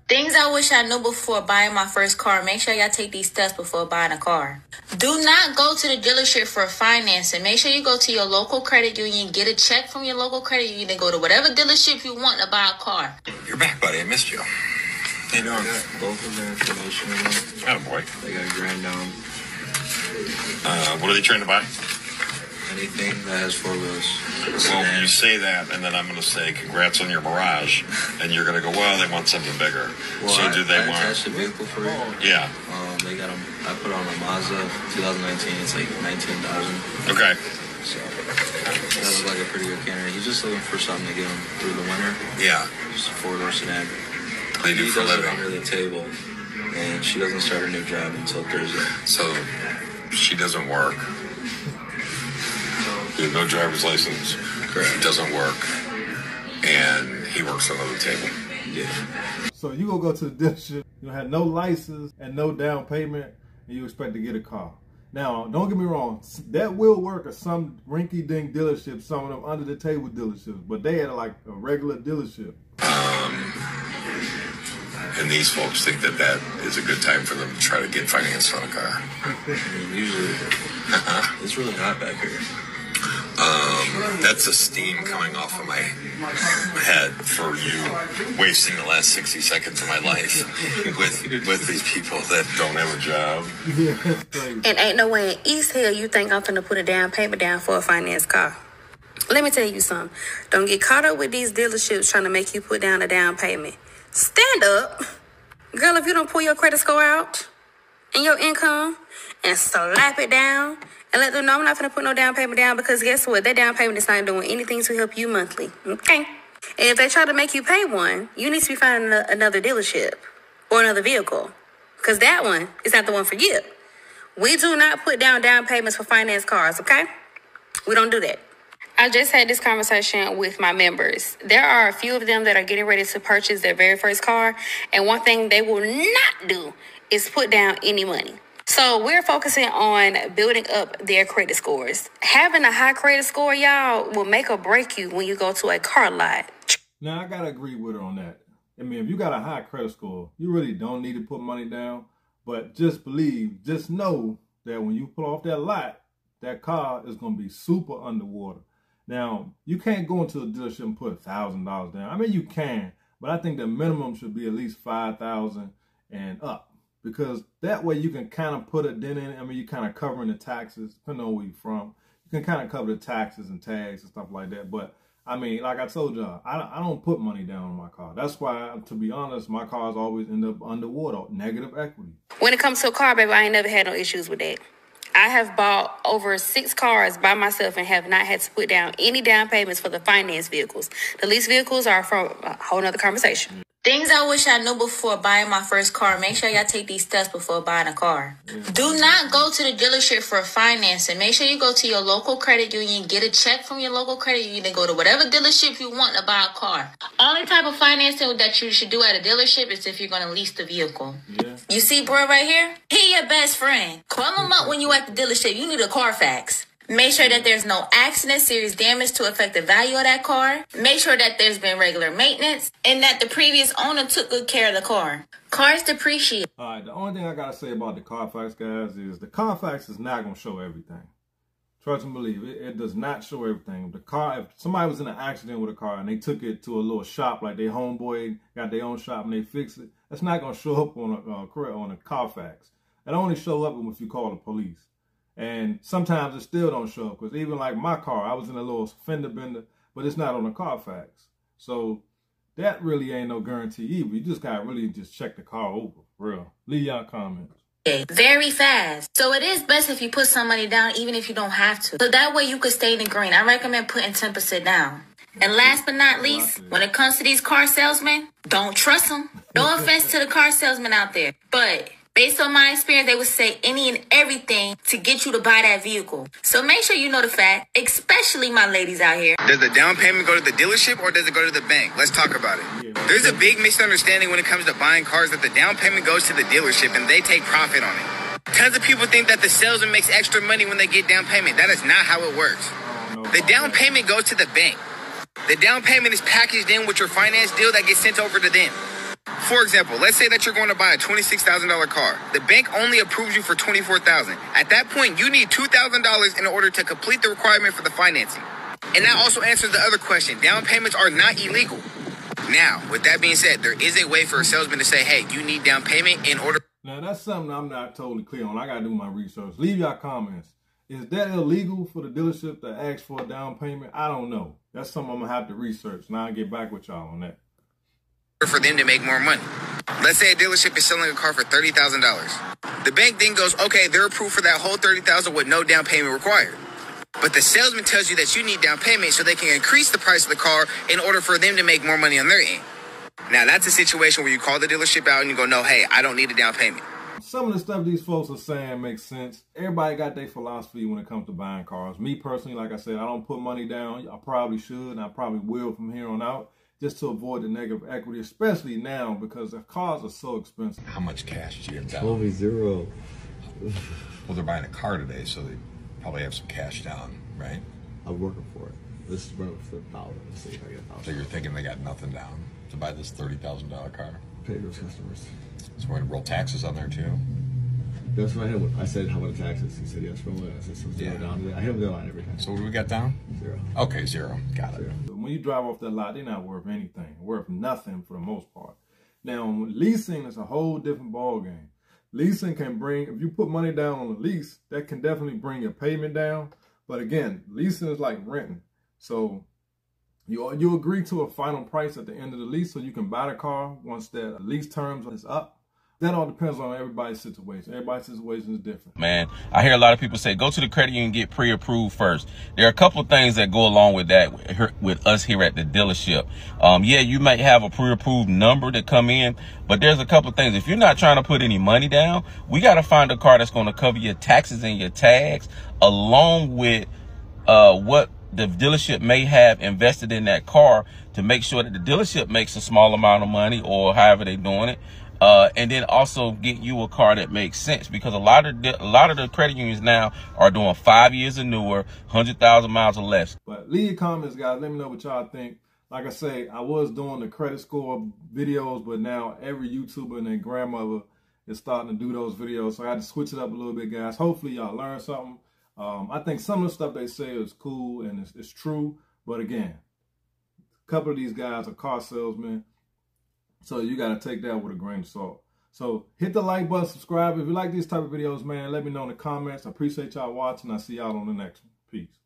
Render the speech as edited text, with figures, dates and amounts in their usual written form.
Things I wish I knew before buying my first car. Make sure y'all take these steps before buying a car. Do not go to the dealership for financing. Make sure you go to your local credit union, get a check from your local credit union, and go to whatever dealership you want to buy a car. You're back, buddy. I missed you. You know, I got both of their information. Oh, boy. They got $1,000 down. What are they trying to buy? Anything that has 4 wheels. Well, you say that, and then I'm going to say congrats on your Mirage, and you're going to go, well, they want something bigger. Well, so do they want? I attached a vehicle for you. Yeah. They got them. I put on a Mazda 2019. It's like $19,000. Okay. So that was like a pretty good candidate. He's just looking for something to get him through the winter. Yeah. Just a 4-door sedan. They do He for a does it living. under the table, and she doesn't start a new job until Thursday. So she doesn't work. He has no driver's license. Correct. He doesn't work. And he works on the table. Yeah. So you gonna go to the dealership, you have no license and no down payment, and you expect to get a car. Now, don't get me wrong, that will work at some rinky-dink dealerships, some of them under-the-table dealerships, but they had like a regular dealership. And these folks think that that is a good time for them to try to get financed on a car. Usually, it's really hot back here. That's the steam coming off of my head for you wasting the last 60 seconds of my life with these people that don't have a job. Yeah, that's crazy. And ain't no way in East Hill you think I'm finna put a down payment down for a finance car. Let me tell you something. Don't get caught up with these dealerships trying to make you put down a down payment. Stand up. Girl, if you don't pull your credit score out and your income and slap it down and let them know I'm not going to put no down payment down, because guess what? That down payment is not doing anything to help you monthly. Okay? And if they try to make you pay one, you need to be finding another dealership or another vehicle, because that one is not the one for you. We do not put down payments for finance cars, okay? We don't do that. I just had this conversation with my members. There are a few of them that are getting ready to purchase their very first car, and one thing they will not do is put down any money. So we're focusing on building up their credit scores. Having a high credit score, y'all, will make or break you when you go to a car lot. Now, I got to agree with her on that. I mean, if you got a high credit score, you really don't need to put money down. But just know that when you pull off that lot, that car is going to be super underwater. Now, you can't go into a dealership and put $1,000 down. I mean, you can, but I think the minimum should be at least $5,000 and up. Because that way you can kind of put a dent in it. I mean, you're kind of covering the taxes, depending on where you're from. You can kind of cover the taxes and tags and stuff like that. But, I mean, like I told y'all, I don't put money down on my car. That's why, to be honest, my cars always end up underwater, negative equity. When it comes to a car, baby, I ain't never had no issues with that. I have bought over 6 cars by myself and have not had to put down any down payments for the finance vehicles. The lease vehicles are from a whole nother conversation. Things I wish I knew before buying my first car. Make sure y'all take these steps before buying a car. Do not go to the dealership for financing. Make sure you go to your local credit union, get a check from your local credit union, and go to whatever dealership you want to buy a car. Only type of financing that you should do at a dealership is if you're going to lease the vehicle. Yeah. You see bro right here? He your best friend. Call him up when you at the dealership. You need a Carfax. Make sure that there's no accident, serious damage to affect the value of that car. Make sure that there's been regular maintenance and that the previous owner took good care of the car. Cars depreciate. All right, the only thing I got to say about the Carfax, guys, is the Carfax is not going to show everything. Trust and believe, it does not show everything. The car, if somebody was in an accident with a car and they took it to a little shop, like their homeboy got their own shop and they fix it, that's not going to show up on a Carfax. It only show up if you call the police. And sometimes it still don't show up, because even like my car, I was in a little fender bender, but it's not on a Carfax. So that really ain't no guarantee either. You just gotta really just check the car over, for real. Leave y'all comments. Very fast. So it is best if you put some money down, even if you don't have to. So that way you could stay in the green. I recommend putting 10% down. And last but not least, when it comes to these car salesmen, don't trust them. No offense to the car salesmen out there, but based on my experience, they would say any and everything to get you to buy that vehicle. So make sure you know the fact, especially my ladies out here. Does the down payment go to the dealership or does it go to the bank? Let's talk about it. There's a big misunderstanding when it comes to buying cars that the down payment goes to the dealership and they take profit on it. Tons of people think that the salesman makes extra money when they get down payment. That is not how it works. The down payment goes to the bank. The down payment is packaged in with your finance deal that gets sent over to them. For example, let's say that you're going to buy a $26,000 car. The bank only approves you for $24,000. At that point, you need $2,000 in order to complete the requirement for the financing. And that also answers the other question. Down payments are not illegal. Now, with that being said, there is a way for a salesman to say, hey, you need down payment in order. Now, that's something I'm not totally clear on. I got to do my research. Leave your comments. Is that illegal for the dealership to ask for a down payment? I don't know. That's something I'm going to have to research, and I'll get back with y'all on that. For them to make more money. Let's say a dealership is selling a car for $30,000. The bank then goes, okay, they're approved for that whole $30,000 with no down payment required. But the salesman tells you that you need down payment so they can increase the price of the car in order for them to make more money on their end. Now, that's a situation where you call the dealership out and you go, no, hey, I don't need a down payment. Some of the stuff these folks are saying makes sense. Everybody got their philosophy when it comes to buying cars. Me personally, like I said, I don't put money down. I probably should, and I probably will from here on out, just to avoid the negative equity, especially now because the cars are so expensive. How much cash do you have down? Only zero. Well, they're buying a car today, so they probably have some cash down, right? I'm working for it. This is running for $1,000. Let's see if I get $1,000. So you're thinking they got nothing down to buy this $30,000 car? Pay those customers. So we're going to roll taxes on there too? That's what I had. I said, how about the taxes? He said, yes, roll it. I said, so zero down. I hit him the line every time. So what do we got down? Zero. Okay, zero. Got it. Zero. When you drive off that lot, they're not worth anything. Worth nothing for the most part. Now, leasing is a whole different ball game. Leasing can bring, if you put money down on a lease, that can definitely bring your payment down. But again, leasing is like renting. So you agree to a final price at the end of the lease so you can buy the car once that lease terms is up. That all depends on everybody's situation. Everybody's situation is different. Man, I hear a lot of people say, go to the credit union and get pre-approved first. There are a couple of things that go along with that with us here at the dealership. Yeah, you might have a pre-approved number to come in, but there's a couple of things. If you're not trying to put any money down, we got to find a car that's going to cover your taxes and your tags along with what the dealership may have invested in that car to make sure that the dealership makes a small amount of money or however they're doing it. And then also get you a car that makes sense, because a lot of the credit unions now are doing 5 years or newer, 100,000 miles or less. But leave your comments, guys. Let me know what y'all think. Like I say, I was doing the credit score videos, but now every YouTuber and their grandmother is starting to do those videos. So I had to switch it up a little bit, guys. Hopefully y'all learned something. I think some of the stuff they say is cool and it's true. But again, a couple of these guys are car salesmen. So you got to take that with a grain of salt. So hit the like button, subscribe. If you like these type of videos, man, let me know in the comments. I appreciate y'all watching. I'll see y'all on the next one. Peace.